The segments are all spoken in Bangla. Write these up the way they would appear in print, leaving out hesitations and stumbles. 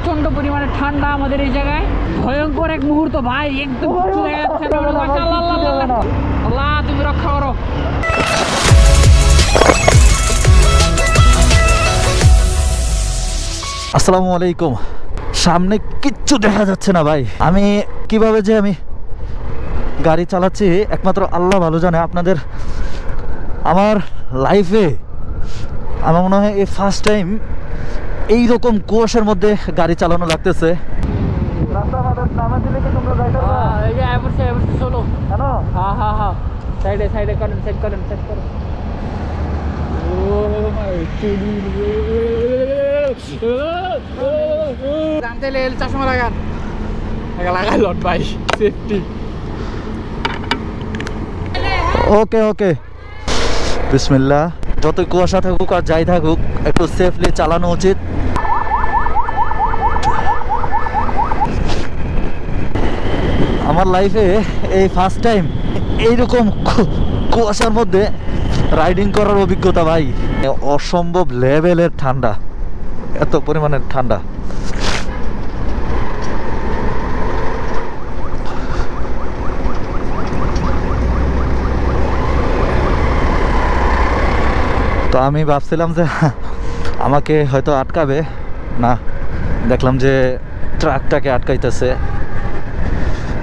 প্রচন্ড পরিমাণে ঠান্ডা আমাদের এই জায়গায়। ভয়ঙ্কর এক মুহূর্ত ভাই, একদম কিছু দেখা যাচ্ছে না। আল্লাহ তুমি রক্ষা করো। আসসালামু আলাইকুম। সামনে কিচ্ছু দেখা যাচ্ছে না ভাই। আমি কিভাবে যে আমি গাড়ি চালাচ্ছি একমাত্র আল্লাহ ভালো জানে। আমার লাইফে আমার মনে হয় এই ফার্স্ট টাইম এইরকম কুয়াশার মধ্যে গাড়ি চালানো লাগতেছে। চশমা লাগান, লাগাইল ভাই, সেফটি। ওকে ওকে, বিসমিল্লাহ। যতই কুয়াশা থাকুক আর যাই থাকুক, একটু সেফলি চালানো উচিত। আমার লাইফে এই ফার্স্ট টাইম এইরকম কুয়াশার মধ্যে রাইডিং করার অভিজ্ঞতা ভাই। অসম্ভব লেভেলের ঠান্ডা, এত পরিমাণের ঠান্ডা। তো আমি ভাবছিলাম যে আমাকে হয়তো আটকাবে না, দেখলাম যে ট্রাকটাকে আটকাইতেছে।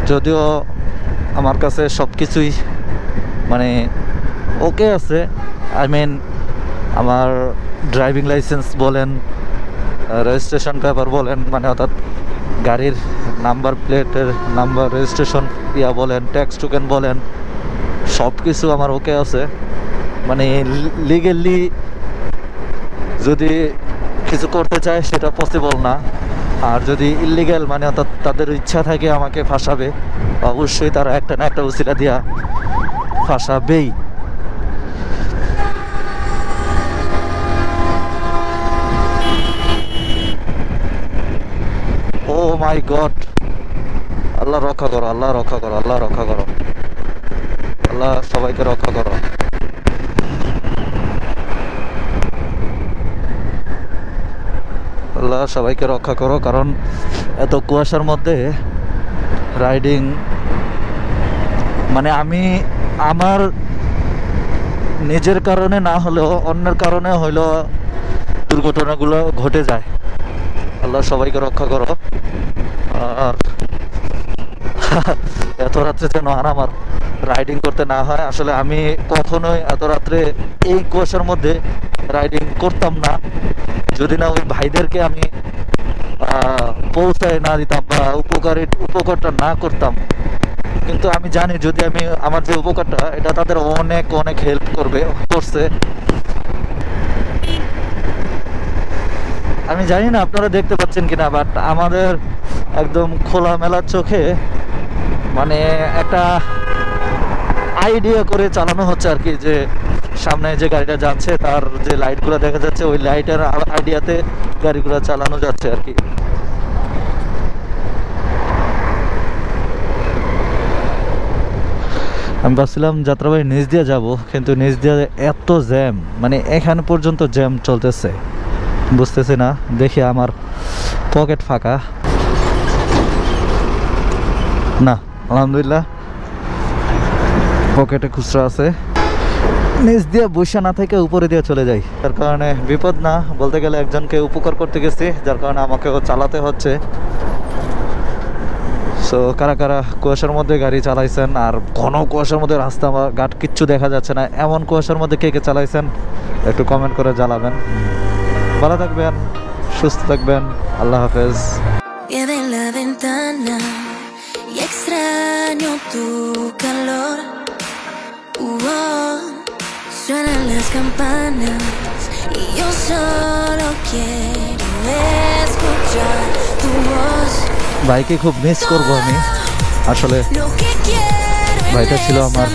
যদিও আমার কাছে সব কিছুই মানে ওকে আছে, আই মিন আমার ড্রাইভিং লাইসেন্স বলেন, রেজিস্ট্রেশন পেপার বলেন, মানে অর্থাৎ গাড়ির নাম্বার প্লেটের নাম্বার রেজিস্ট্রেশন ইয়া বলেন, ট্যাক্স টোকেন বলেন, সব কিছু আমার ওকে আছে। মানে লিগেলি যদি কিছু করতে চায় সেটা পসিবল না। আর যদি ইলিগ্যাল মানে অর্থাৎ তাদের ইচ্ছা থাকে আমাকে ফাঁসাবে, অবশ্যই তারা একটা না একটা উসিলা দিয়া ফাঁসাবেই। ও মাই গড, আল্লাহ রক্ষা করো, আল্লাহ রক্ষা করো, আল্লাহ রক্ষা করো, আল্লাহ সবাইকে রক্ষা করো। আল্লাহ সবাইকে রক্ষা করো, কারণ এত কুয়াশার মধ্যে রাইডিং মানে আমি আমার নিজের কারণে না হলেও অন্যের কারণে হইলেও দুর্ঘটনাগুলো ঘটে যায়। আল্লাহ সবাইকে রক্ষা করো। আর এত রাত্রে যেন আর আমার রাইডিং করতে না হয়। আসলে আমি কখনোই এত রাত্রে এই কুয়াশার মধ্যে রাইডিং করতাম না, যদি না ওই ভাইদেরকে আমি পৌঁছায় না দিতাম বা উপকারটা না করতাম। কিন্তু আমি জানি যদি আমি আমার যে উপকারটা, এটা তাদের অনেক অনেক হেল্প করছে। আমি জানি না আপনারা দেখতে পাচ্ছেন কিনা, বাট আমাদের একদম খোলামেলা চোখে মানে একটা আইডিয়া করে চালানো হচ্ছে আর কি, যে সামনে যে গাড়িটা যাচ্ছে তার যে লাইটগুলো দেখা যাচ্ছে ওই লাইটের আইডিয়াতে গাড়িগুলো চালানো যাচ্ছে আর কি। আমি ভাবছিলাম যাত্রাবাড়ি নিচ দিয়ে যাব, কিন্তু নিচ দিয়ে এত জ্যাম, মানে এখানে পর্যন্ত জ্যাম চলতেছে, বুঝতেছি না। দেখি আমার পকেট ফাঁকা না, আলহামদুলিল্লাহ পকেটে খুচরা আছে। নিচ দিয়ে বসে না থেকে উপরে দিয়ে চলে যাই, তার কারণে বিপদ না বলতে গেলে একজনকে উপকার করতে গেছি, যার কারণে আমাকেও চালাতে হচ্ছে। সো কারা কারা কুয়াশার মধ্যে গাড়ি চালাইছেন আর ঘন কুয়াশার মধ্যে রাস্তা ঘাট কিচ্ছু দেখা যাচ্ছে না, এমন কুয়াশার মধ্যে কে কে চালাইছেন একটু কমেন্ট করে জানাবেন। ভালো থাকবেন, সুস্থ থাকবেন, আল্লাহ হাফেজ। Suenan las campanas y yo solo quiero escuchar tu voz. ভাইকে খুব মিস করবো আমি আসলে। ভাইটা ছিল আমার